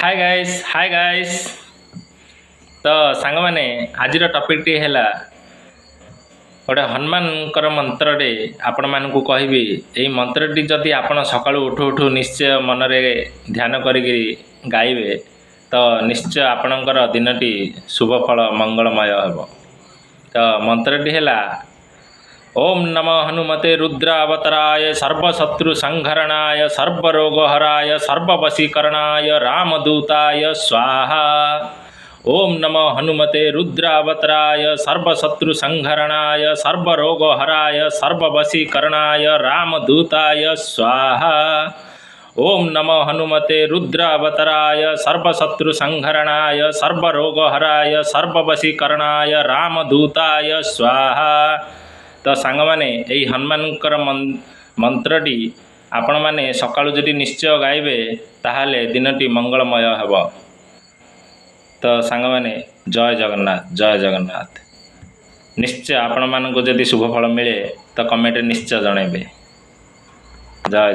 Hi guys तो सांग मैंने आज टॉपिक टी है गोटे हनुमानकर मंत्र आपण मानक कहबी यही मंत्रटी जदि आपण सका उठू उठू निश्चय मन रे ध्यान करी गाइबे तो निश्चय आपणकर दिनटी शुभ फल मंगलमय हो। तो मंत्रटी है ओम नमो हनुमते रुद्रावतराय सर्वशत्रु संहरणाय सर्वरोगहराय सर्ववशीकरणाय रामदूताय स्वाहा। ओम नमो हनुमते रुद्रावतराय सर्वशत्रु संहरणाय सर्वरोगहराय सर्ववशीकरणाय रामदूताय स्वाहा। ओम नमो हनुमते रुद्रावतराय सर्वशत्रु संहरणाय सर्वरोगहराय सर्ववशीकरणाय रामदूताय स्वाहा। तो सांग मैंने यही हनुमानकर मंत्रटी आपण मैंने सकाळू जदि निश्चय गाइबे ताहाले दिनटी मंगलमय हेब। तो सांग मैंने जय जगन्नाथ निश्चय आपण मानक जदि शुभ फल मिले तो कमेंट निश्चय जनइबे। जय।